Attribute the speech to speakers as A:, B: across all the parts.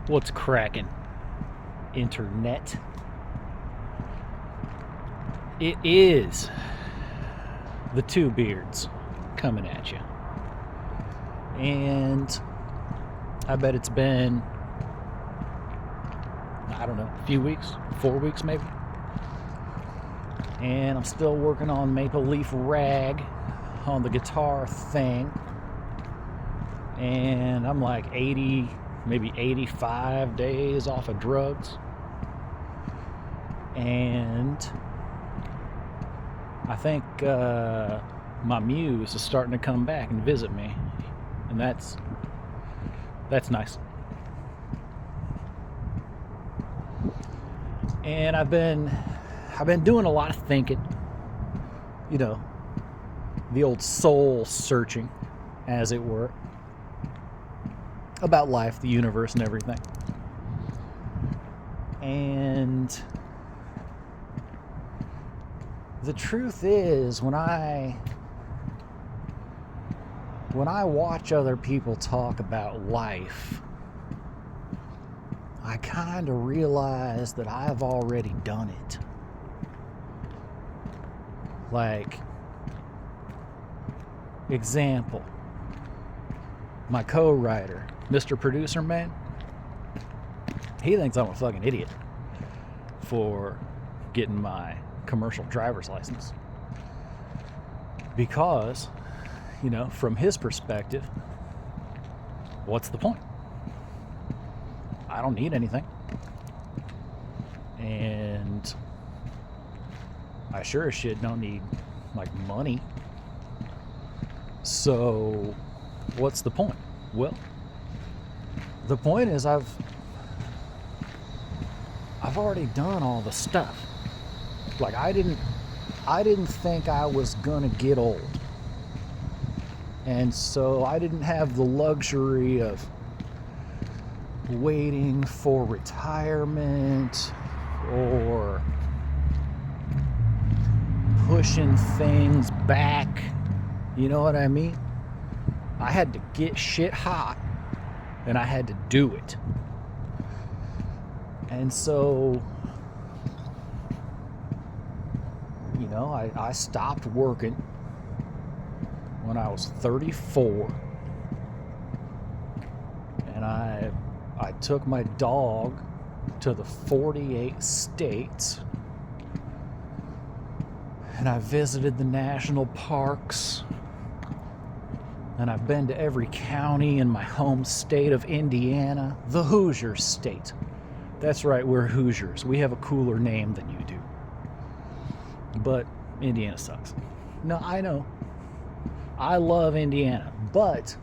A: What's cracking, internet? It is the Two Beards coming at you. And I bet it's been, I don't know, a few weeks, 4 weeks maybe. And I'm still working on Maple Leaf Rag on the guitar thing. And I'm like 80, maybe 85 days off of drugs. And I think my muse is starting to come back and visit me. And that's nice. And I've been doing a lot of thinking, you know, the old soul searching, as it were, about life, the universe, and everything. And the truth is, when I watch other people talk about life, I kind of realize that I've already done it. Like, example, my co-writer, Mr. Producer Man, he thinks I'm a fucking idiot for getting my commercial driver's license. Because, you know, from his perspective, what's the point? I don't need anything. And I sure as shit don't need, like, money. So, what's the point? Well, the point is I've already done all the stuff. Like, I didn't think I was gonna get old. And so I didn't have the luxury of waiting for retirement or pushing things back. You know what I mean? I had to get shit hot and I had to do it. And so, you know, I stopped working when I was 34. And I took my dog to the 48 states. And I visited the national parks. And I've been to every county in my home state of Indiana, the Hoosier state. That's right, we're Hoosiers. We have a cooler name than you do. But Indiana sucks. No, I know. I love Indiana, but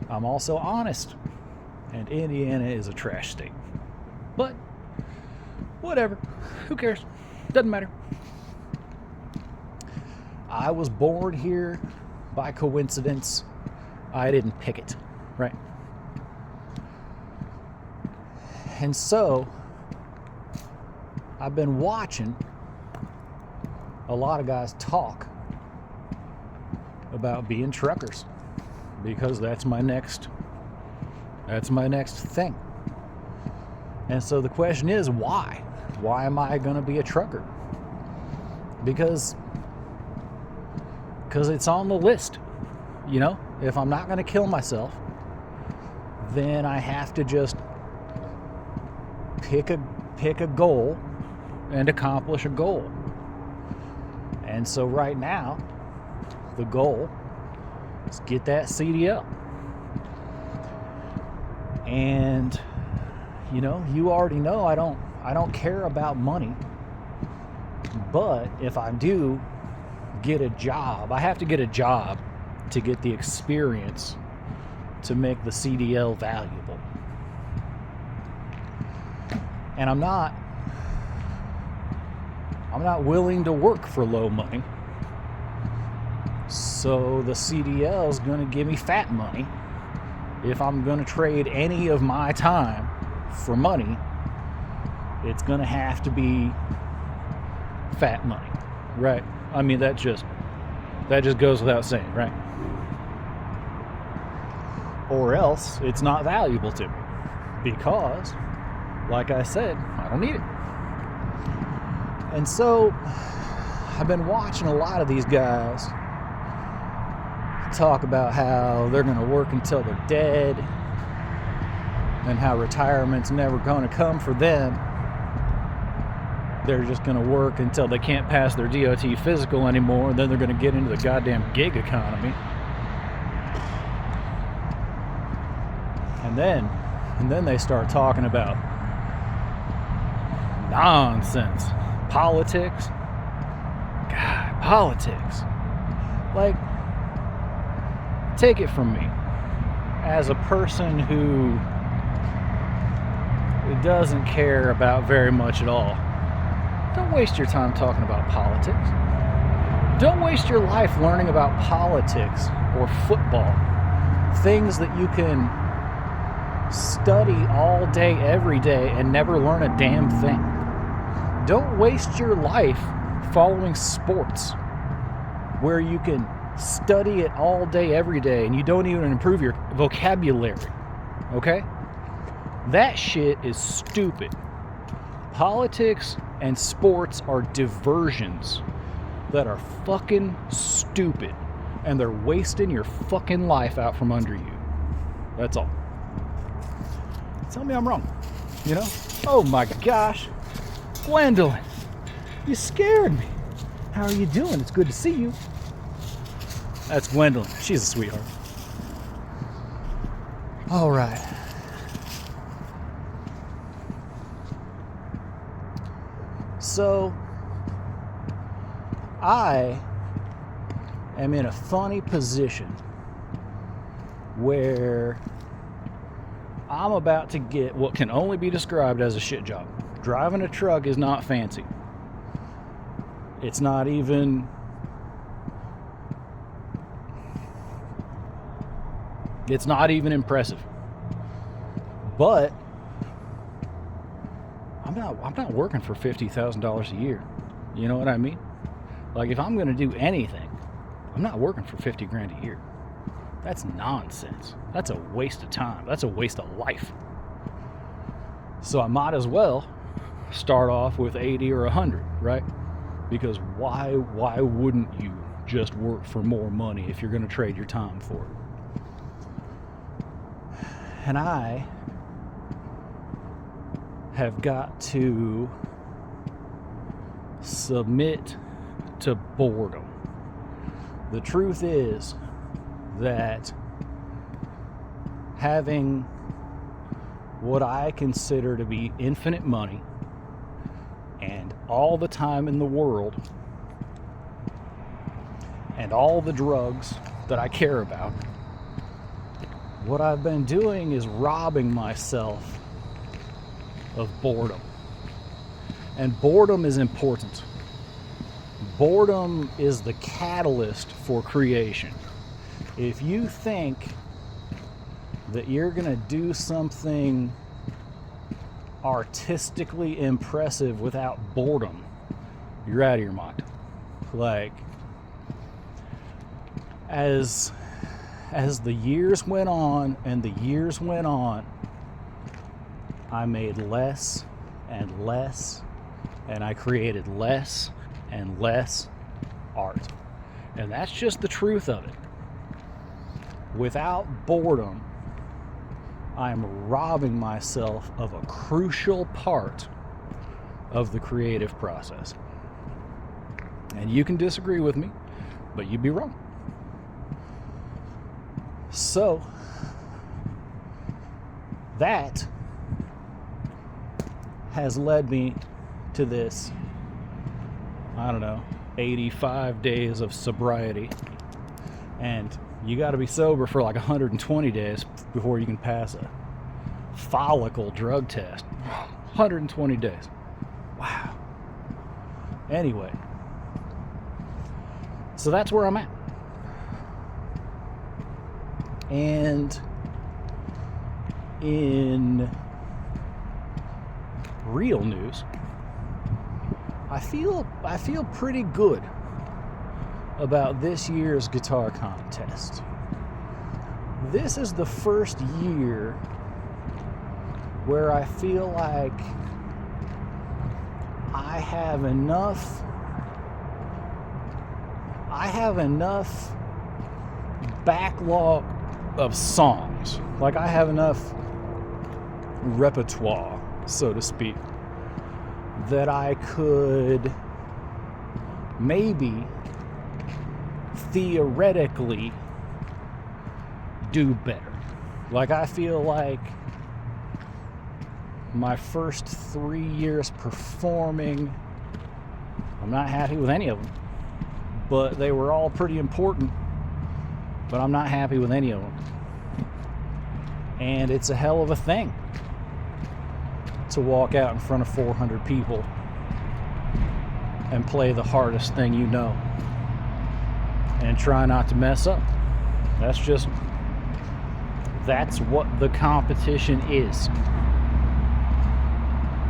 A: I'm also honest. And Indiana is a trash state. But whatever. Who cares? Doesn't matter. I was born here by coincidence. I didn't pick it, right? And so I've been watching a lot of guys talk about being truckers because that's my next thing. And so the question is, why? Why am I going to be a trucker? Because it's on the list. You know, if I'm not going to kill myself, then I have to just pick a goal and accomplish a goal. And so right now, the goal is get that CDL. And you know, you already know I don't care about money. But if I do get a job, I have to get a job to get the experience to make the CDL valuable. And I'm not willing to work for low money. So the CDL is going to give me fat money. If I'm going to trade any of my time for money, it's going to have to be fat money, right? I mean, that just goes without saying, right? Or else it's not valuable to me because, like I said, I don't need it. And so I've been watching a lot of these guys talk about how they're going to work until they're dead and how retirement's never going to come for them. They're just going to work until they can't pass their DOT physical anymore, and then they're going to get into the goddamn gig economy. And then they start talking about nonsense. Politics. God, politics. Like, take it from me. As a person who doesn't care about very much at all, don't waste your time talking about politics. Don't waste your life learning about politics or football. Things that you can study all day, every day, and never learn a damn thing. Don't waste your life following sports where you can study it all day, every day, and you don't even improve your vocabulary. Okay? That shit is stupid. Politics and sports are diversions that are fucking stupid, and they're wasting your fucking life out from under you. That's all. Tell me I'm wrong. You know? Oh my gosh. Gwendolyn, you scared me. How are you doing? It's good to see you. That's Gwendolyn. She's a sweetheart. All right. So, I am in a funny position where I'm about to get what can only be described as a shit job. Driving a truck is not fancy. It's not even... It's not even impressive. But I'm not working for $50,000 a year. You know what I mean? Like, if I'm going to do anything, I'm not working for 50 grand a year. That's nonsense. That's a waste of time. That's a waste of life. So I might as well start off with 80 or 100, right? Because why wouldn't you just work for more money if you're going to trade your time for it? And I have got to submit to boredom. The truth is that having what I consider to be infinite money and all the time in the world and all the drugs that I care about, what I've been doing is robbing myself of boredom. And boredom is important. Boredom is the catalyst for creation. If you think that you're going to do something artistically impressive without boredom, you're out of your mind. Like, as the years went on and the years went on, I made less and less, and I created less and less art. And that's just the truth of it. Without boredom, I'm robbing myself of a crucial part of the creative process. And you can disagree with me, but you'd be wrong. So, that has led me to this, 85 days of sobriety. And you got to be sober for like 120 days before you can pass a follicle drug test. 120 days. Wow. Anyway, so that's where I'm at. And in real news, I feel pretty good about this year's guitar contest. This is the first year where I feel like I have enough backlog of songs. Like I have enough repertoire, so to speak, that I could maybe theoretically do better. Like I feel like my first 3 years performing, I'm not happy with any of them, but they were all pretty important, but I'm not happy with any of them. And it's a hell of a thing to walk out in front of 400 people and play the hardest thing you know and try not to mess up. That's what the competition is.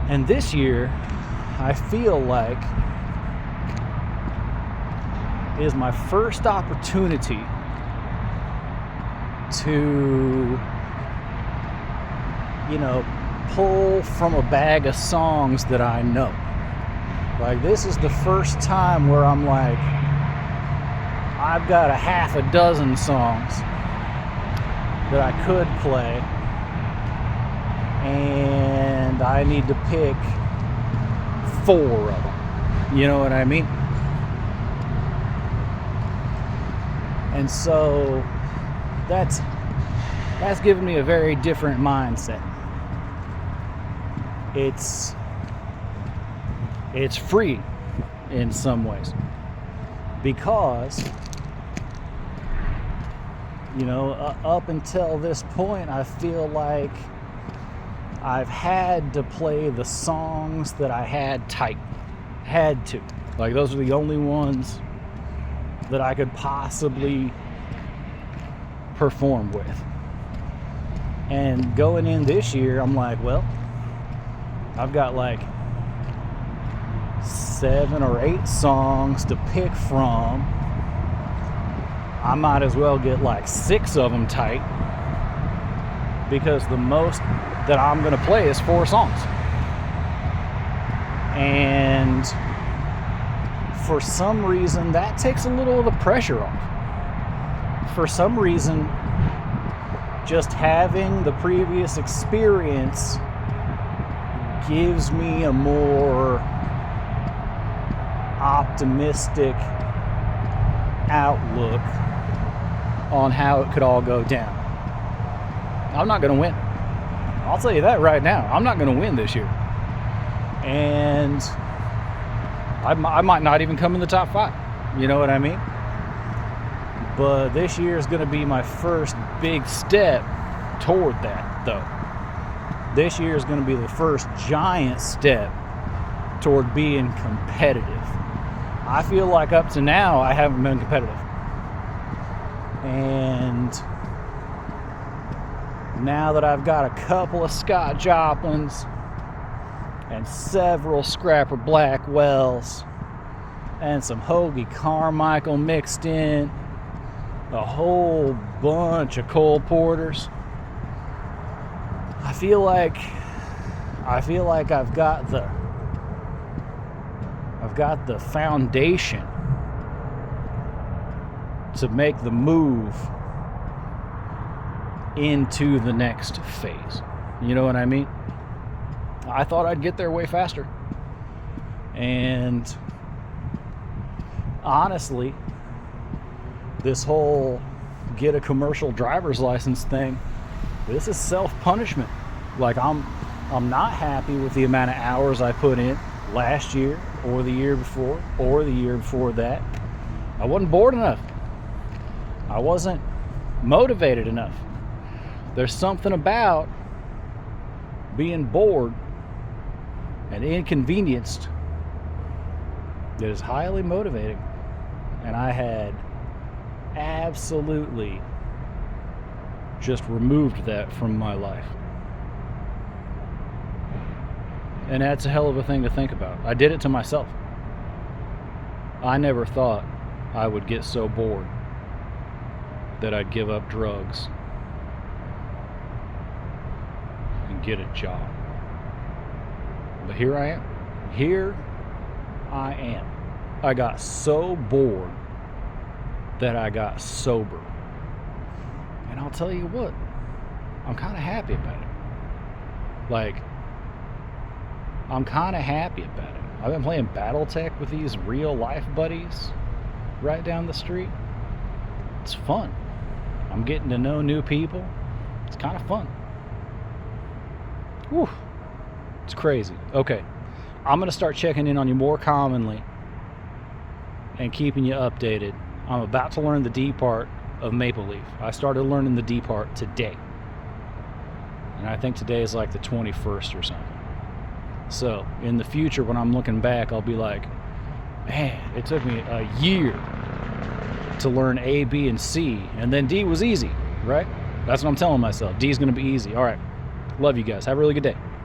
A: And this year, I feel like is my first opportunity to, pull from a bag of songs that I know. Like, this is the first time where I'm like, I've got a half a dozen songs that I could play, and I need to pick 4 of them. You know what I mean? And so that's given me a very different mindset. It's free in some ways, because up until this point, I feel like I've had to play the songs that I had tight. Had to. Like, those are the only ones that I could possibly perform with. And going in this year, I'm like, well, I've got like 7 or 8 songs to pick from. I might as well get like 6 of them tight, because the most that I'm going to play is 4 songs. And for some reason, that takes a little of the pressure off. For some reason, just having the previous experience gives me a more optimistic outlook on how it could all go down. I'm not going to win. I'll tell you that right now. I'm not going to win this year. And I might not even come in the top 5. You know what I mean? But this year is going to be my first big step toward that, though. This year is going to be the first giant step toward being competitive. I feel like up to now, I haven't been competitive. And now that I've got a couple of Scott Joplins and several Scrapper Blackwells and some Hoagie Carmichael mixed in, a whole bunch of Cole Porters, I feel like I've got the foundation to make the move into the next phase. You know what I mean? I thought I'd get there way faster. And honestly, this whole get a commercial driver's license thing, this is self-punishment. Like, I'm not happy with the amount of hours I put in last year or the year before or the year before that. I wasn't bored enough. I wasn't motivated enough. There's something about being bored and inconvenienced that is highly motivating. And I had absolutely just removed that from my life. And that's a hell of a thing to think about. I did it to myself. I never thought I would get so bored that I'd give up drugs and get a job. But here I am. Here I am. I got so bored that I got sober. And I'll tell you what, I'm kind of happy about it. Like, I'm kind of happy about it. I've been playing Battletech with these real life buddies right down the street. It's fun. I'm getting to know new people. It's kind of fun. Whew. It's crazy. Okay. I'm going to start checking in on you more commonly and keeping you updated. I'm about to learn the D part of Maple Leaf. I started learning the D part today. And I think today is like the 21st or something. So, in the future, when I'm looking back, I'll be like, man, it took me a year to learn A, B, and C, and then D was easy, right? That's what I'm telling myself. D is going to be easy. All right. Love you guys. Have a really good day.